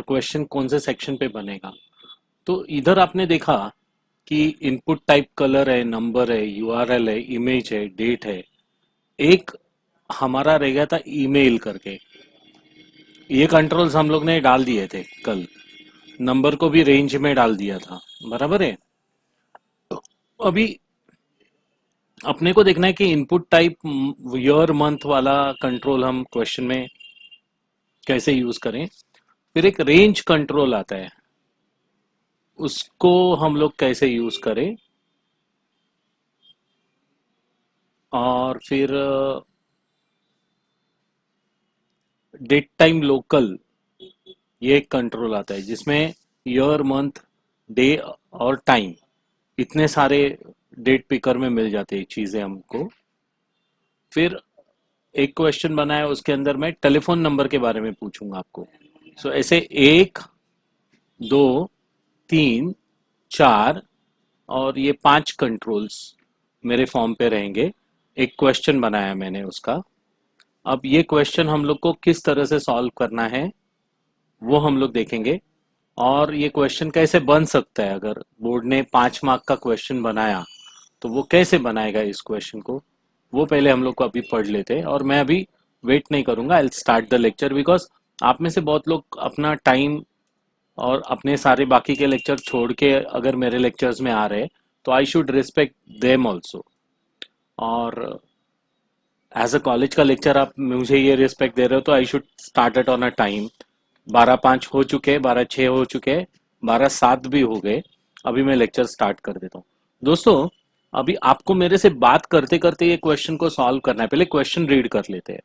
Question कौन से section पे बनेगा। तो इधर आपने देखा कि इनपुट टाइप कलर है, नंबर है, यूआरएल है, इमेज है, डेट है। एक हमारा रह गया था ईमेल करके। ये कंट्रोल्स हम लोग ने डाल दिए थे कल। नंबर को भी रेंज में डाल दिया था, बराबर है। अभी अपने को देखना है कि इनपुट टाइप ईयर मंथ वाला कंट्रोल हम क्वेश्चन में कैसे यूज करें। फिर एक रेंज कंट्रोल आता है, उसको हम लोग कैसे यूज करें। और फिर डेट टाइम लोकल, ये एक कंट्रोल आता है जिसमें ईयर मंथ डे और टाइम, इतने सारे डेट पिकर में मिल जाते हैं चीजें हमको। फिर एक क्वेश्चन बना है, उसके अंदर मैं टेलीफोन नंबर के बारे में पूछूंगा आपको। सो ऐसे एक, दो, तीन, चार और ये पांच कंट्रोल्स मेरे फॉर्म पे रहेंगे। एक क्वेश्चन बनाया मैंने उसका। अब ये क्वेश्चन हम लोग को किस तरह से सॉल्व करना है वो हम लोग देखेंगे। और ये क्वेश्चन कैसे बन सकता है, अगर बोर्ड ने 5 मार्क का क्वेश्चन बनाया तो वो कैसे बनाएगा इस क्वेश्चन को, वो पहले हम लोग को अभी पढ़ लेते हैं। और मैं अभी वेट नहीं करूंगा, I will start the lecture, because आप में से बहुत लोग अपना टाइम और अपने सारे बाकी के लेक्चर छोड़ के अगर मेरे लेक्चर्स में आ रहे हैं तो I should respect them also. और एज अ कॉलेज का लेक्चर आप मुझे ये रिस्पेक्ट दे रहे हो तो I should start it on a time. 12:05 हो चुके, 12:06 हो चुके, 12:07 भी हो गए। अभी मैं लेक्चर स्टार्ट कर देता हूँ। दोस्तों, अभी आपको मेरे से बात करते करते ये क्वेश्चन को सॉल्व करना है। पहले क्वेश्चन रीड कर लेते हैं।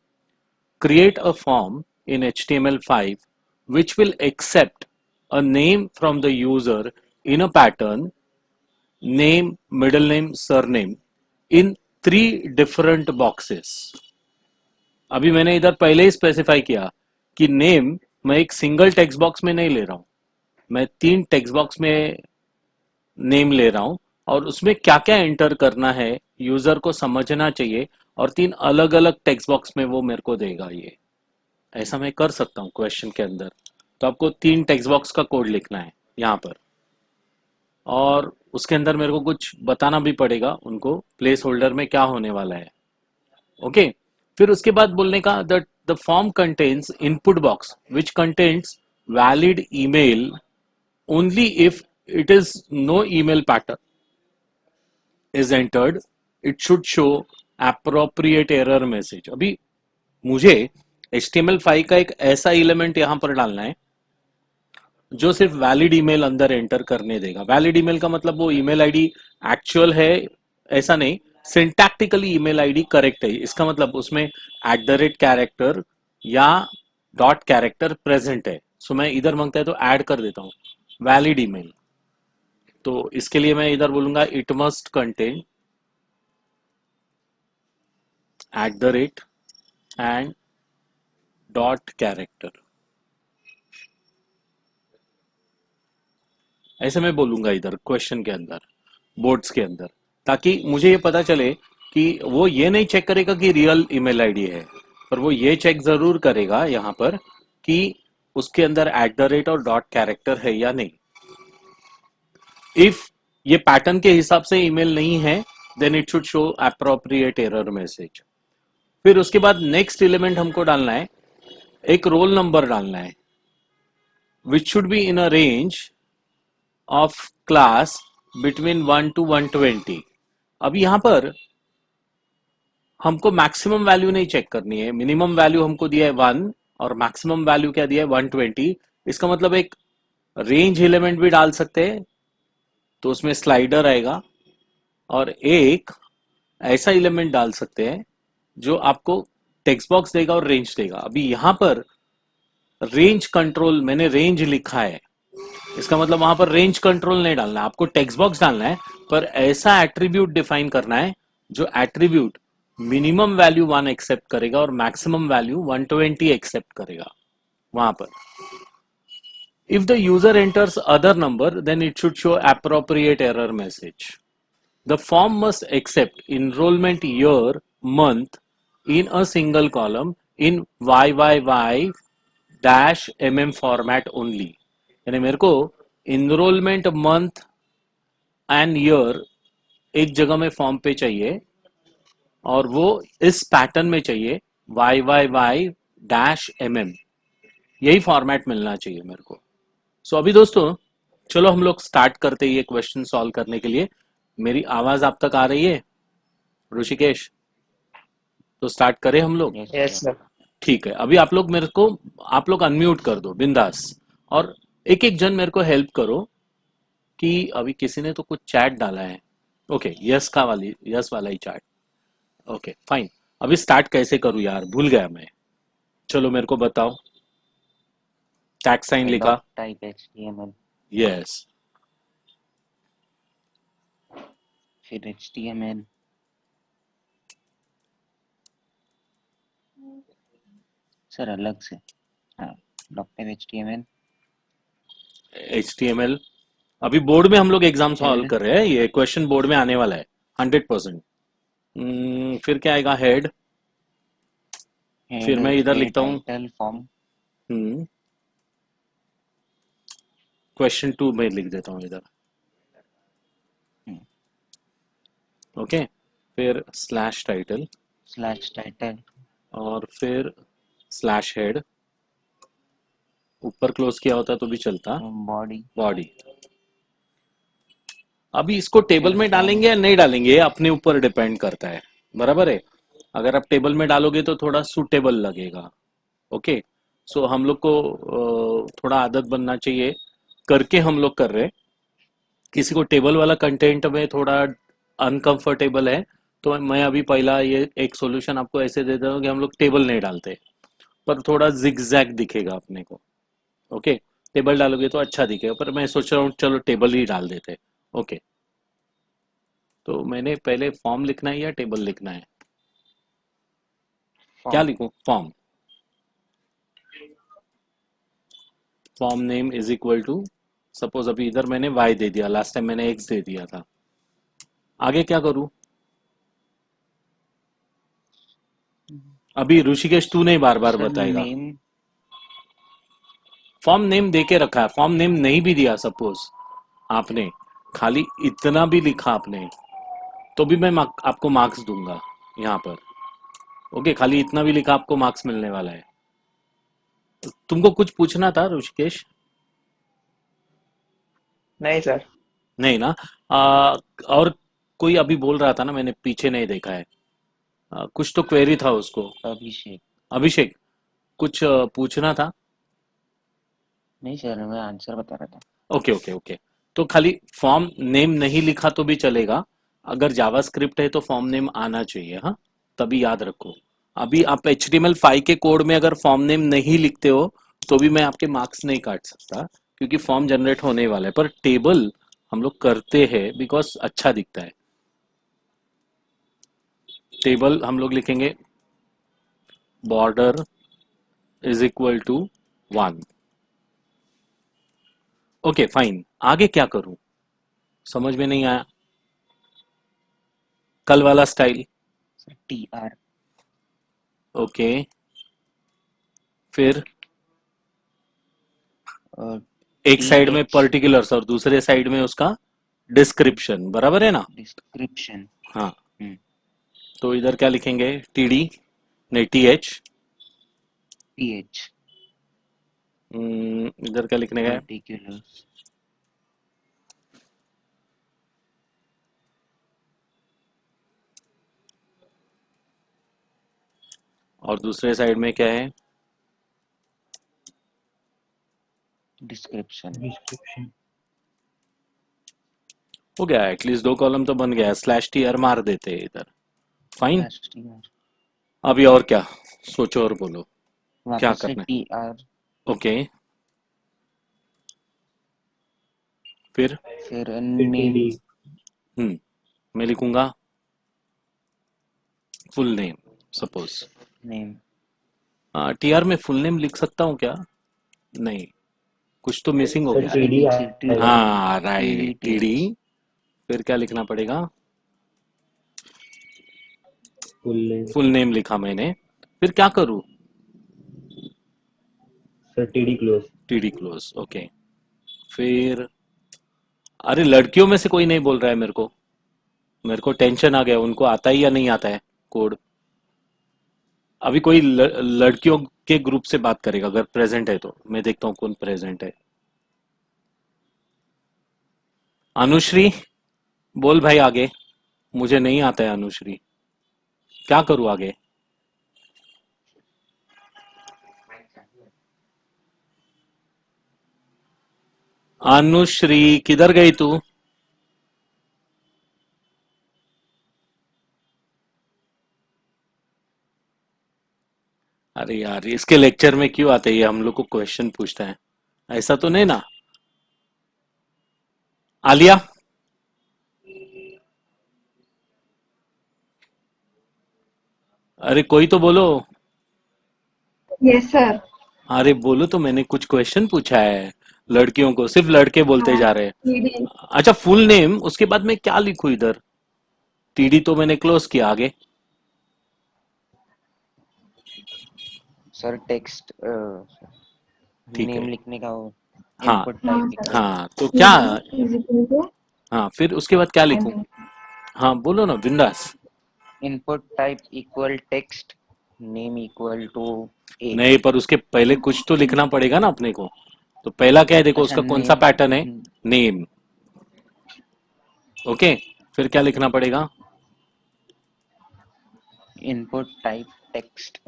Create a form in HTML5 which will accept a name from the user in a pattern name, middle name, surname in 3 different boxes। अभी मैंने इधर पहले ही स्पेसिफाई किया कि नेम मैं एक सिंगल टेक्स्ट बॉक्स में नहीं ले रहा हूं, मैं 3 टेक्स्ट बॉक्स में नेम ले रहा हूं। और उसमें क्या क्या एंटर करना है यूजर को समझना चाहिए, और 3 अलग अलग टेक्स्ट बॉक्स में वो मेरे को देगा। ये ऐसा मैं कर सकता हूँ क्वेश्चन के अंदर। तो आपको 3 टेक्स्ट बॉक्स का कोड लिखना है यहाँ पर, और उसके अंदर मेरे को कुछ बताना भी पड़ेगा उनको प्लेस होल्डर में क्या होने वाला है। ओके। फिर उसके बाद बोलने का the form contains input box which contains valid email only if it is no email pattern is entered, it should show appropriate error message. अभी मुझे HTML5 का एक ऐसा एलिमेंट यहां पर डालना है जो सिर्फ वैलिड ईमेल अंदर एंटर करने देगा। वैलिड ईमेल का मतलब वो ईमेल आईडी एक्चुअल है ऐसा नहीं, सिंटैक्टिकली ईमेल आईडी करेक्ट है, इसका मतलब उसमें @ कैरेक्टर या डॉट कैरेक्टर प्रेजेंट है। सो मैं इधर मांगता है तो ऐड कर देता हूँ वैलिड ईमेल। तो इसके लिए मैं इधर बोलूंगा it must contain @ and dot character, ऐसे मैं बोलूंगा इधर क्वेश्चन के अंदर, बोर्ड्स के अंदर, ताकि मुझे ये पता चले कि वो ये नहीं चेक करेगा कि रियल ईमेल आईडी है, पर वो ये चेक जरूर करेगा यहाँ पर कि उसके अंदर @ और डॉट कैरेक्टर है या नहीं। इफ ये पैटर्न के हिसाब से ईमेल नहीं है then it should show appropriate error message. फिर उसके बाद नेक्स्ट एलिमेंट हमको डालना है, एक रोल नंबर डालना है which should be in a range of class between 1 to 120। अब यहां पर हमको मैक्सिमम वैल्यू नहीं चेक करनी है, मिनिमम वैल्यू हमको दिया है 1 और मैक्सिमम वैल्यू क्या दिया है 120। इसका मतलब एक रेंज एलिमेंट भी डाल सकते हैं तो उसमें स्लाइडर आएगा, और एक ऐसा एलिमेंट डाल सकते हैं जो आपको टेक्स्ट बॉक्स देगा और रेंज देगा। अभी यहां पर रेंज कंट्रोल मैंने रेंज लिखा है, इसका मतलब वहां पर रेंज कंट्रोल नहीं डालना है, आपको टेक्स्ट बॉक्स डालना है, पर ऐसा एट्रीब्यूट डिफाइन करना है जो एट्रीब्यूट मिनिमम वैल्यू 1 एक्सेप्ट करेगा और मैक्सिमम वैल्यू 120 एक्सेप्ट करेगा वहां पर। If the user enters other number then it should show appropriate error message. The form must accept enrollment year month in a single column in YYY dash format only, यानी मेरे को enrolment month and year एक जगह में form पे चाहिए और वो इस पैटर्न में चाहिए, वाई वाई वाई डैश यही फॉर्मेट मिलना चाहिए मेरे को। सो अभी दोस्तों चलो हम लोग स्टार्ट करते हैं ये क्वेश्चन सॉल्व करने के लिए। मेरी आवाज आप तक आ रही है ऋषिकेश? तो स्टार्ट करें हम लोग। Yes yes sir. सर। ठीक है, अभी आप लोग मेरे को, आप लोग अनम्यूट कर दो बिंदास, और एक एक जन मेरे को हेल्प करो कि अभी किसी ने तो कुछ चैट डाला है। ओके, यस का वाली, यस वाला ही चैट। Okay fine. अभी स्टार्ट कैसे करूं यार, भूल गया मैं। चलो मेरे को बताओ। टैग साइन लिखा, डॉक टाइप HTML, यस। फिर HTML, सर अलग से, हाँ डॉक टाइप HTML, HTML। अभी बोर्ड में हम लोग एग्जाम सॉल्व हेड, कर रहे हैं, ये क्वेश्चन बोर्ड में आने वाला है 100%। फिर क्या आएगा, हेड। फिर हेड मैं इधर फिर लिखता हूँ टाइटल फॉर्म, क्वेश्चन 2 में लिख देता हूँ इधर। ओके, फिर स्लैश टाइटल स्लैश टाइटल, और फिर स्लैश हेड। ऊपर क्लोज किया होता तो भी चलता। Body, body. अभी इसको टेबल फिर में फॉर्म, डालेंगे या नहीं डालेंगे, ये अपने ऊपर डिपेंड करता है, बराबर है। अगर आप टेबल में डालोगे तो थोड़ा सूटेबल लगेगा। ओके, सो हम लोग को थोड़ा आदत बनना चाहिए, करके हम लोग कर रहे हैं। किसी को टेबल वाला कंटेंट में थोड़ा अनकंफर्टेबल है तो मैं अभी पहला ये एक सॉल्यूशन आपको ऐसे दे देता हूँ कि हम लोग टेबल नहीं डालते, पर थोड़ा जिगजैग दिखेगा अपने को। ओके, टेबल डालोगे तो अच्छा दिखेगा, पर मैं सोच रहा हूँ चलो टेबल ही डाल देते। ओके, तो मैंने पहले फॉर्म लिखना है या टेबल लिखना है, क्या फॉर्म, लिखूं? Form. Form name is equal to, suppose अभी इधर मैंने y दे दिया, लास्ट टाइम मैंने x दे दिया था। आगे क्या करूं? अभी ऋषिकेश तू नहीं बार बार सर बताएगा। नेम, फॉर्म नेम दे के रखा है, फॉर्म नेम नहीं भी दिया सपोज आपने, खाली इतना भी लिखा आपने, तो भी मैं आपको मार्क्स दूंगा यहाँ पर। ओके, खाली इतना भी लिखा आपको मार्क्स मिलने वाला है। तुमको कुछ पूछना था ऋषिकेश? नहीं सर। नहीं ना? और कोई अभी बोल रहा था ना, मैंने पीछे नहीं देखा है। कुछ तो क्वेरी था उसको। अभिषेक, अभिषेक, कुछ पूछना था? नहीं सर मैं आंसर बता रहा था। Okay okay okay. तो खाली फॉर्म नेम नहीं लिखा तो भी चलेगा, अगर जावास्क्रिप्ट है तो फॉर्म नेम आना चाहिए, हाँ, तभी याद रखो। अभी आप HTML5 के कोड में अगर फॉर्म नेम नहीं लिखते हो तो भी मैं आपके मार्क्स नहीं काट सकता, क्योंकि फॉर्म जनरेट होने वाला है। पर टेबल हम लोग करते हैं बिकॉज अच्छा दिखता है। टेबल हम लोग लिखेंगे border is equal to 1। Okay fine, आगे क्या करूं, समझ में नहीं आया। कल वाला स्टाइल। सर TR, ओके, फिर एक साइड में TH, पर्टिकुलर्स और दूसरे साइड में उसका डिस्क्रिप्शन, बराबर है ना? डिस्क्रिप्शन, हाँ, तो इधर क्या लिखेंगे, TD, नहीं TH। TH, इधर क्या लिखने का है? पर्टिकुलर्स, और दूसरे साइड में क्या है? Description, description. हो गया, एटलीस्ट 2 कॉलम तो बन गया। स्लैश TR मार देते हैं इधर। फाइन। स्लैश TR, अभी और क्या, सोचो और बोलो क्या वापस से करना TR, है। ओके, फिर फिर फिर नेम, टीडी। मैं लिखूंगा full name suppose. Name, TR में फुल नेम लिख सकता हूँ क्या? नहीं, कुछ तो मिसिंग हो सर गया। अरे टीडी नीचे TD, आएगा। हाँ TD, राइट, TD। TH, फिर क्या लिखना पड़ेगा? Full name. फुल नेम लिखा मैंने, फिर क्या करूँ? Sir TD close. TD close, okay. फिर अरे लड़कियों में से कोई नहीं बोल रहा है मेरे को टेंशन आ गया, उनको आता है या नहीं आता है कोड। अभी कोई लड़कियों के ग्रुप से बात करेगा अगर प्रेजेंट है तो, मैं देखता हूँ कौन प्रेजेंट है। अनुश्री, बोल भाई आगे। मुझे नहीं आता है अनुश्री, क्या करूँ आगे। अनुश्री किधर गई तू। अरे यार इसके लेक्चर में क्यों आते हैं ये, हम लोग को क्वेश्चन पूछता है, ऐसा तो नहीं ना। आलिया, अरे कोई तो बोलो। Yes sir. अरे बोलो तो, मैंने कुछ क्वेश्चन पूछा है लड़कियों को, सिर्फ लड़के बोलते हाँ जा रहे हैं। टीडी। अच्छा फुल नेम, उसके बाद मैं क्या लिखूं इधर। टीडी तो मैंने क्लोज किया, आगे। सर टेक्स्ट ठीक है। नेम लिखने का वो हाँ इनपुट हाँ टाइप सर। इक्वल हाँ, तो क्या। टीडी इज इक्वल टू हाँ फिर उसके बाद क्या लिखूं। एम। हाँ बोलो ना बिंदास। Input type equal text name equal to A. नहीं पर उसके पहले कुछ तो लिखना पड़ेगा ना अपने को। तो पहला क्या है देखो, अच्छा उसका कौन सा नेम पैटर्न है। Name, okay. फिर क्या लिखना पड़ेगा। Input type text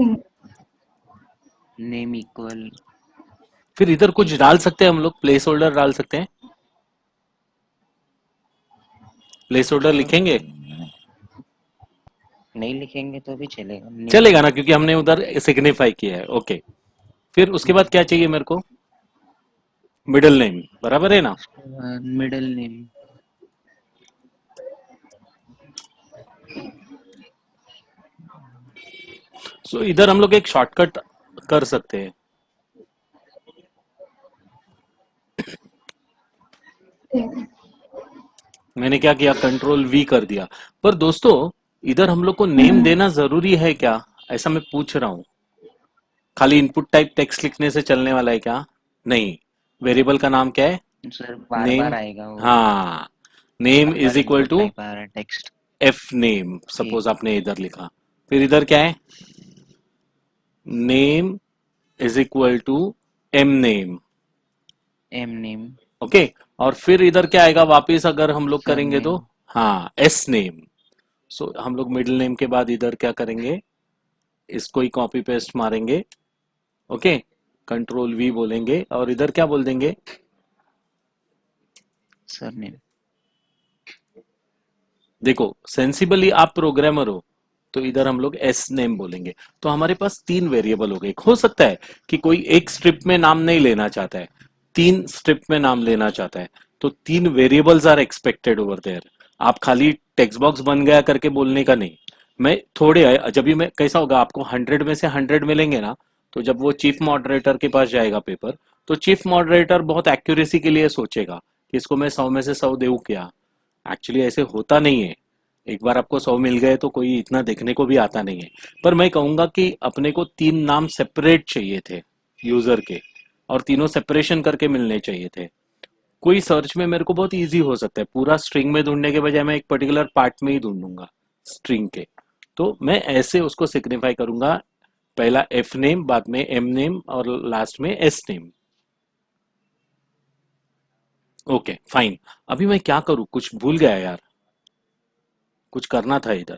name equal फिर इधर ए। कुछ डाल सकते हैं हम लोग, प्लेस होल्डर डाल सकते हैं। प्लेस होल्डर लिखेंगे। नहीं लिखेंगे तो भी चलेगा, नेम चलेगा ना, क्योंकि हमने उधर सिग्निफाई किया है, ओके। फिर उसके बाद क्या चाहिए मेरे को। मिडिल नेम, बराबर है ना। मिडिल नेम सो इधर हम लोग एक शॉर्टकट कर सकते हैं। मैंने क्या किया, कंट्रोल वी कर दिया। पर दोस्तों इधर हम लोग को नेम देना जरूरी है क्या, ऐसा मैं पूछ रहा हूं। खाली इनपुट टाइप टेक्स्ट लिखने से चलने वाला है क्या। नहीं, वेरिएबल का नाम क्या है। सर बार बार नेम, आएगा वो, हाँ। Name bar is bar equal input to type आ रहा है text F name, A. Suppose आपने इधर लिखा। फिर इधर क्या है, name is equal to M name, M name okay. और फिर इधर क्या आएगा वापिस अगर हम लोग सर करेंगे तो, नेम हाँ एस नेम। सो हम लोग मिडिल नेम के बाद इधर क्या करेंगे, इसको ही कॉपी पेस्ट मारेंगे, ओके। कंट्रोल वी बोलेंगे और इधर क्या बोल देंगे। Sir name. देखो सेंसिबली आप प्रोग्रामर हो, तो इधर हम लोग एस नेम बोलेंगे। तो हमारे पास तीन वेरिएबल हो गए। हो सकता है कि कोई एक स्ट्रिप में नाम नहीं लेना चाहता है, तीन स्ट्रिप में नाम लेना चाहता है, तो तीन variables are expected over there. आप खाली टेक्स्ट बॉक्स बन गया करके बोलने का नहीं। मैं थोड़े, जब भी मैं कैसा होगा, आपको 100 में से 100 मिलेंगे ना, तो जब वो चीफ मॉडरेटर के पास जाएगा पेपर, तो चीफ मॉडरेटर बहुत एक्यूरेसी के लिए सोचेगा कि इसको मैं 100 में से 100 देऊं क्या। एक्चुअली ऐसे होता नहीं है। एक बार आपको 100 मिल गए तो कोई इतना देखने को भी आता नहीं है। पर मैं कहूंगा कि अपने को तीन नाम सेपरेट चाहिए थे यूजर के, और तीनों सेपरेशन करके मिलने चाहिए थे। कोई सर्च में मेरे को बहुत इजी हो सकता है, पूरा स्ट्रिंग में ढूंढने के बजाय मैं एक पर्टिकुलर पार्ट में ही ढूंढूंगा स्ट्रिंग के। तो मैं ऐसे उसको सिग्निफाई करूंगा, पहला एफ नेम, बाद में एम नेम और लास्ट में एस नेम। Okay fine. अभी मैं क्या करूं, कुछ भूल गया यार, कुछ करना था इधर।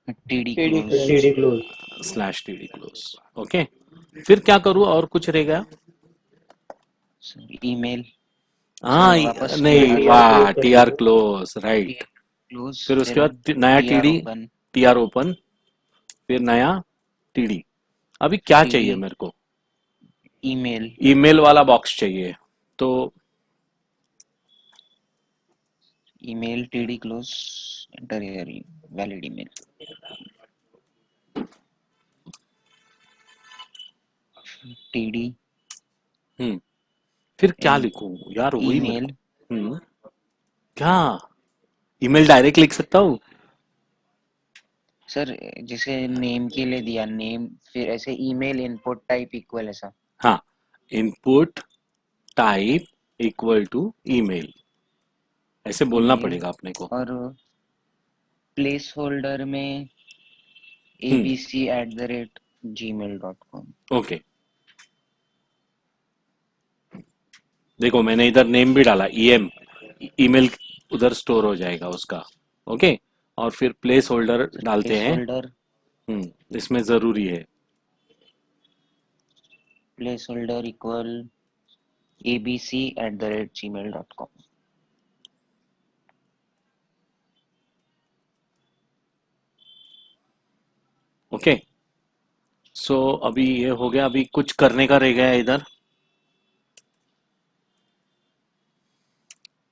TD close TD close. Slash T D close, okay. फिर क्या करूं, और कुछ रह गया। सर ईमेल हाँ सर वापस नहीं, टीआर वाह, क्लोज कर टी आर दीजिए। Close, right. टीआर क्लोज फिर उसके देन बाद नया TR TD, open T R open, फिर नया टीडी। अभी क्या टीडी चाहिए मेरे को, ईमेल ईमेल वाला बॉक्स चाहिए। तो email TD close enter your valid email TD फिर क्या एंड लिखूं यार, वही मेरे ईमेल। को। क्या, ईमेल डायरेक्ट लिख सकता हूँ। सर जैसे नेम के लिए दिया नेम, फिर ऐसे ईमेल इनपुट टाइप इक्वल ऐसा। हाँ input type equal to email, ऐसे बोलना ईमेल पड़ेगा अपने को। और प्लेस होल्डर में abc@gmail.com। ओके, देखो मैंने इधर नेम भी डाला, ईएम, ईमेल उधर स्टोर हो जाएगा उसका। ओके, और फिर प्लेस होल्डर सर डालते प्लेस हैं। होल्डर इसमें जरूरी है। Equal abc@gmail.com। ओके, सो अभी ये हो गया, अभी कुछ करने का रह गया है इधर,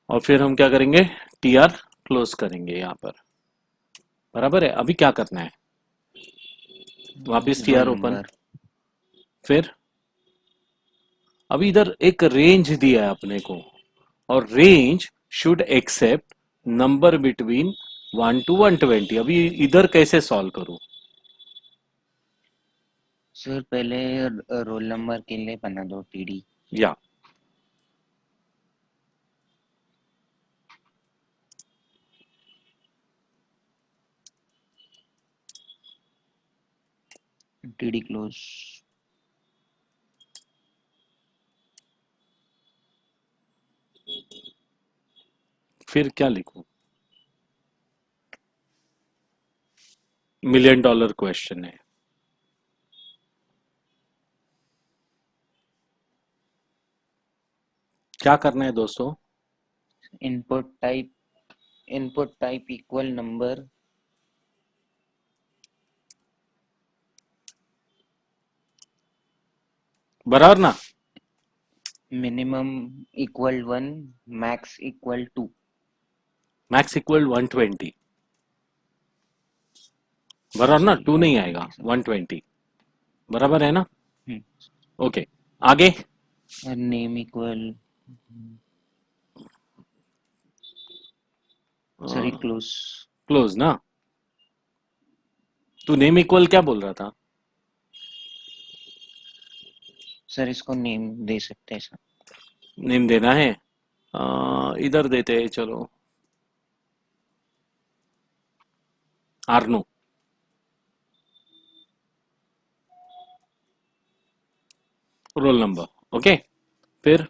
और फिर हम क्या करेंगे, टीआर क्लोज करेंगे यहाँ पर। बराबर है, अभी क्या करना है, वापिस रोल टीआर ओपन। नंबर। फिर अभी इधर एक रेंज दिया है अपने को, और range should accept number between 1 to 120। अभी इधर कैसे सॉल्व करूं? सर पहले रोल नंबर के लिए बना दो टीडी। या टीडी क्लोज। फिर क्या लिखूं? मिलियन डॉलर क्वेश्चन है। क्या करना है दोस्तों? इनपुट टाइप इक्वल नंबर, बराबर ना? Minimum equal 1, max equal 2। Max equal 120, बराबर ना? सॉरी 2 नहीं आएगा, 120 सर। 120। बराबर है ना? ओके, आगे। Name equal, sorry close. Close ना? तू नेम इक्वल क्या बोल रहा था? सर इसको नेम दे सकते हैं सर। नेम देना है, इधर देते हैं, चलो आर्नो। Roll number, okay. फिर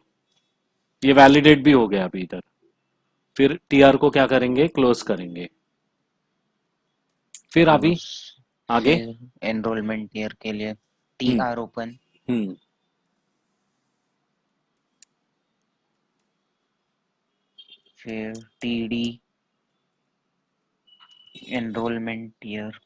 ये वैलिडेट भी हो गया अभी इधर। फिर टीआर को क्या करेंगे, क्लोज करेंगे। फिर अभी क्लोज। आगे। फिर एनरोलमेंट ईयर के लिए हम्म टीआर ओपन। हम्म फिर टीडी एनरोलमेंट ईयर।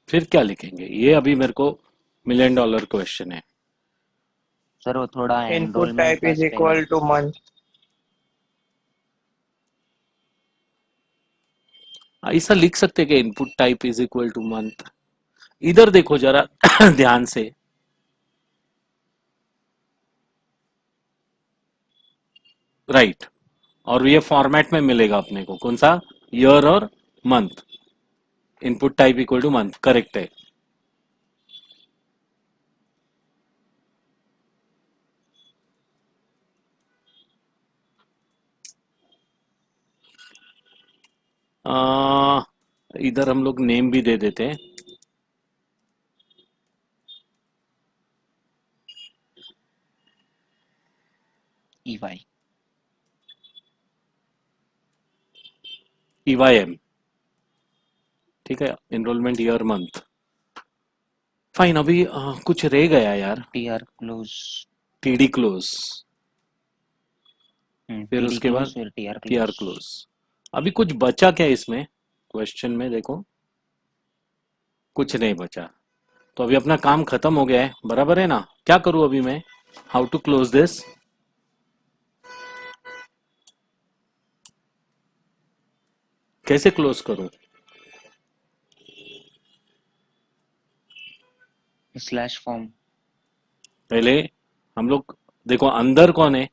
फिर क्या लिखेंगे, ये अभी मेरे को मिलियन डॉलर क्वेश्चन है। सर वो थोड़ा Input एनरोलमेंट type का is equal spelling. to month. ऐसा लिख सकते कि input type is equal two month. इधर देखो जरा ध्यान से, राइट। और ये फॉर्मेट में मिलेगा अपने को, कौन सा, ईयर और month. Input type equal two month, correct है। इधर हम लोग नेम भी दे देते हैं। ईवाई। ईवाईएम, ठीक है। Enrolment year month, fine. अभी कुछ रह गया यार, टीआर क्लोज। TD close. फिर टीडी उसके बाद क्लोज फिर टीआर टीआर क्लोज। क्लोज। अभी कुछ बचा क्या इसमें, क्वेश्चन में देखो, कुछ नहीं बचा। तो अभी अपना काम खत्म हो गया है, बराबर है ना? क्या करूं अभी मैं, हाउ टू क्लोज दिस? कैसे क्लोज करूं? Slash form. पहले हम लोग देखो, अंदर कौन है,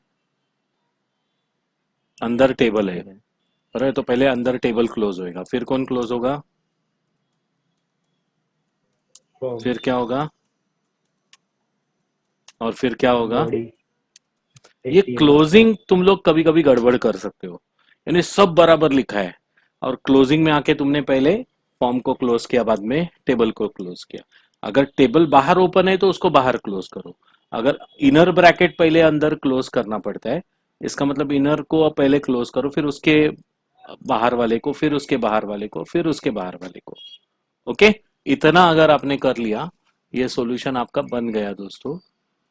अंदर टेबल है। टेबल। अरे तो पहले अंदर टेबल क्लोज होएगा, फिर कौन क्लोज होगा, फ्रॉम फिर क्या होगा, और फिर क्या होगा। बॉडी ये HTML क्लोजिंग तुम लोग कभी कभी गड़बड़ कर सकते हो, यानी सब बराबर लिखा है और क्लोजिंग में आके तुमने पहले फॉर्म को क्लोज किया, बाद में टेबल को क्लोज किया। अगर टेबल बाहर ओपन है तो उसको बाहर क्लोज करो। अगर इनर ब्रैकेट पहले अंदर क्लोज करना पड़ता है, इसका मतलब इनर को आप पहले क्लोज करो, फिर उसके बाहर वाले को, फिर उसके बाहर वाले को, फिर उसके बाहर वाले को। ओके, इतना अगर आपने कर लिया, ये सॉल्यूशन आपका बन गया दोस्तों।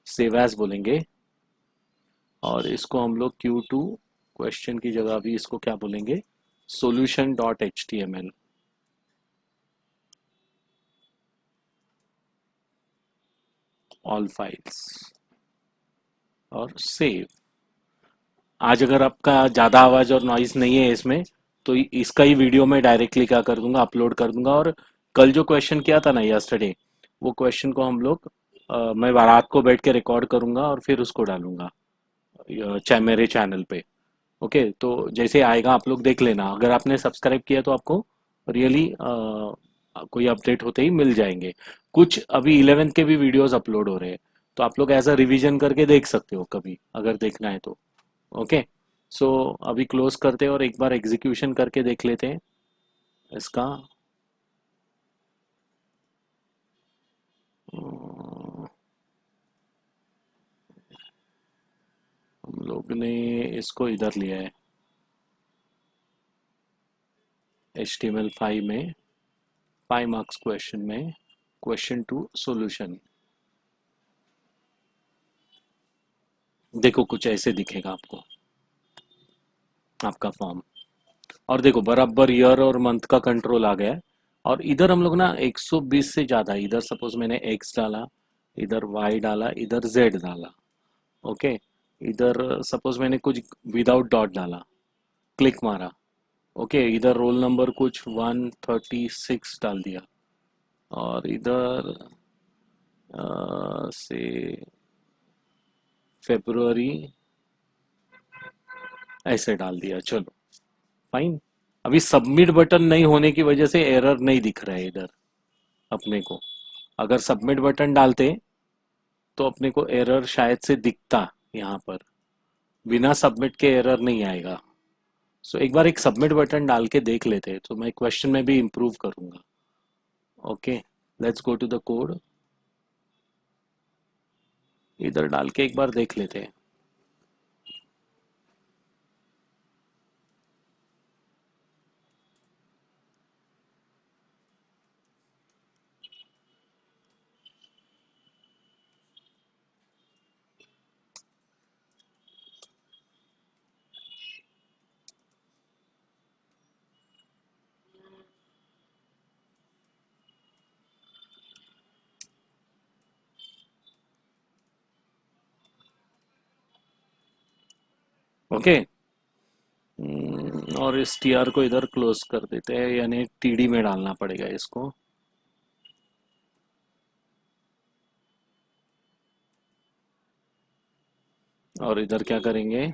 सेव एज बोलेंगे और इसको हम लोग Q2 क्वेश्चन की जगह भी इसको क्या बोलेंगे, solution.html। ऑल फाइल्स और सेव। आज अगर आपका ज़्यादा आवाज़ और नॉइज नहीं है इसमें, तो इसका ही वीडियो मैं डायरेक्टली क्या कर दूंगा, अपलोड कर दूंगा। और कल जो क्वेश्चन किया था ना यस्टरडे, वो क्वेश्चन को हम लोग मैं रात को बैठ के रिकॉर्ड करूंगा और फिर उसको डालूंगा मेरे चैनल पे। ओके, तो जैसे आएगा आप लोग देख लेना। अगर आपने सब्सक्राइब किया तो आपको रियली कोई अपडेट होते ही मिल जाएंगे। कुछ अभी 11th के भी वीडियोस अपलोड हो रहे हैं, तो आप लोग ऐसा रिवीजन करके देख सकते हो कभी अगर देखना है तो। ओके, सो अभी क्लोज करते हैं और एक बार एग्जीक्यूशन करके देख लेते हैं इसका। हम लोग ने इसको इधर लिया है HTML5 में, 5 मार्क्स क्वेश्चन में, क्वेश्चन 2 सॉल्यूशन। देखो कुछ ऐसे दिखेगा आपको आपका फॉर्म, और देखो बराबर ईयर और मंथ का कंट्रोल आ गया है। और इधर हम लोग ना 120 से ज्यादा, इधर सपोज मैंने x डाला, इधर y डाला, इधर z डाला। ओके, इधर सपोज मैंने कुछ विदाउट डॉट डाला, क्लिक मारा। ओके, इधर रोल नंबर कुछ 136 डाल दिया, और इधर से फेब्रुअरी ऐसे डाल दिया। चलो फाइन। अभी सबमिट बटन नहीं होने की वजह से एरर नहीं दिख रहा है इधर अपने को। अगर सबमिट बटन डालते तो अपने को एरर शायद से दिखता यहाँ पर, बिना सबमिट के एरर नहीं आएगा। सो एक बार एक सबमिट बटन डाल के देख लेते हैं, तो मैं क्वेश्चन में भी इम्प्रूव करूंगा। Okay, let's go to the code, इधर डाल के एक बार देख लेते हैं। ओके, और इस TR को इधर क्लोज कर देते हैं, यानी TD में डालना पड़ेगा इसको। और इधर क्या करेंगे,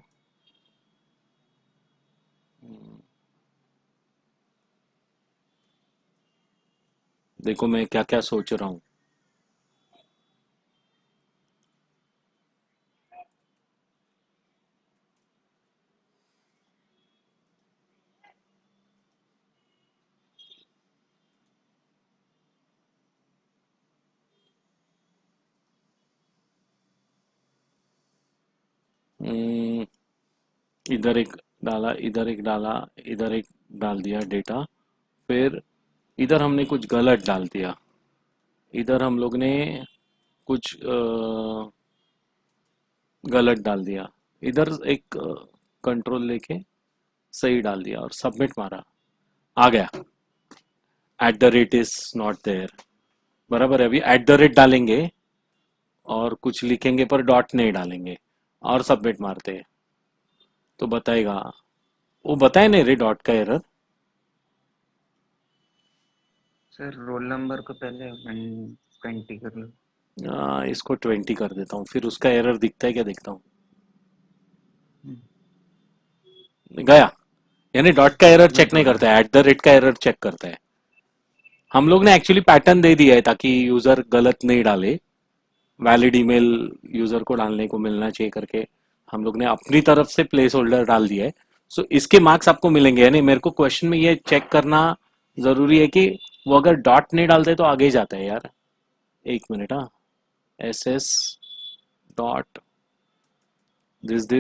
देखो मैं क्या क्या सोच रहा हूँ। हम्म, इधर एक डाला, इधर एक डाला, इधर एक डाल दिया डेटा। फिर इधर हमने कुछ गलत डाल दिया, इधर हम लोग ने कुछ गलत डाल दिया, इधर एक कंट्रोल लेके सही डाल दिया और सबमिट मारा, आ गया। @ इज नॉट देयर, बराबर है। अभी @ डालेंगे और कुछ लिखेंगे पर डॉट नहीं डालेंगे, और सबमिट मारते हैं तो बताएगा। वो बताए नहीं रे डॉट का एरर। सर रोल नंबर को पहले 120 कर लो। इसको 20 कर देता हूँ, फिर उसका एरर दिखता है क्या देखता हूँ। हम्म, गया, यानी डॉट का एरर चेक नहीं करता है, @ का एरर चेक करता है। हम लोग ने एक्चुअली पैटर्न दे दिया है ताकि यूजर गलत नहीं डाले, वैलिड ईमेल यूजर को डालने को मिलना चाहिए करके हम लोग ने अपनी तरफ से प्लेस होल्डर डाल दिया है। सो इसके मार्क्स आपको मिलेंगे। यानी मेरे को क्वेश्चन में ये चेक करना जरूरी है कि वो अगर डॉट नहीं डालते तो आगे जाता है यार। एक मिनट, हाँ, S S dot this @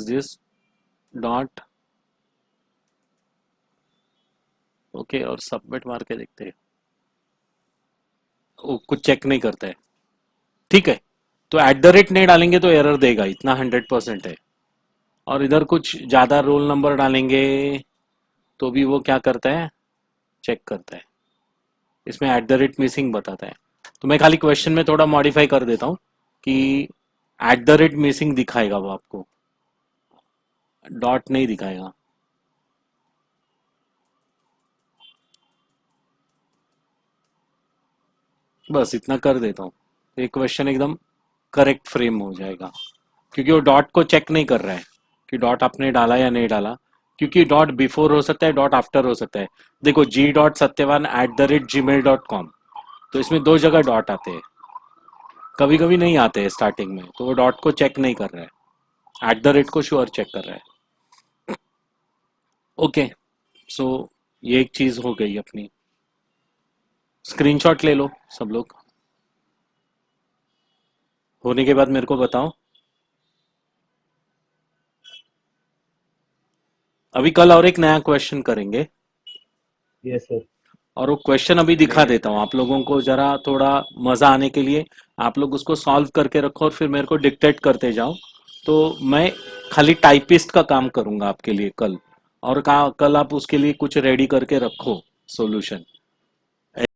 this dot, okay, और सबमिट मार के देखते हैं। वो कुछ चेक नहीं करता है, ठीक है। तो @ नहीं डालेंगे तो एरर देगा, इतना 100% है। और इधर कुछ ज्यादा रोल नंबर डालेंगे तो भी वो क्या करता है, चेक करता है। इसमें @ मिसिंग बताता है। तो मैं खाली क्वेश्चन में थोड़ा मॉडिफाई कर देता हूँ कि @ मिसिंग दिखाएगा वो आपको, डॉट नहीं दिखाएगा। बस इतना कर देता हूँ, तो ये क्वेश्चन एकदम करेक्ट फ्रेम हो जाएगा, क्योंकि वो डॉट को चेक नहीं कर रहा है कि डॉट आपने डाला या नहीं डाला। क्योंकि डॉट बिफोर हो सकता है, डॉट आफ्टर हो सकता है। देखो g.satyavan@gmail.com, तो इसमें 2 जगह डॉट आते हैं, कभी कभी नहीं आते हैं स्टार्टिंग में, तो वो डॉट को चेक नहीं कर रहा है, @ को श्योर चेक कर रहा है। ओके, सो ये एक चीज हो गई अपनी। स्क्रीनशॉट ले लो सब लोग, होने के बाद मेरे को बताओ। अभी कल और एक नया क्वेश्चन करेंगे, यस सर। और वो क्वेश्चन अभी दिखा देता हूँ आप लोगों को, जरा थोड़ा मजा आने के लिए आप लोग उसको सॉल्व करके रखो और फिर मेरे को डिक्टेट करते जाओ। तो मैं खाली टाइपिस्ट का काम करूंगा आपके लिए कल, और कल आप उसके लिए कुछ रेडी करके रखो सॉल्यूशन।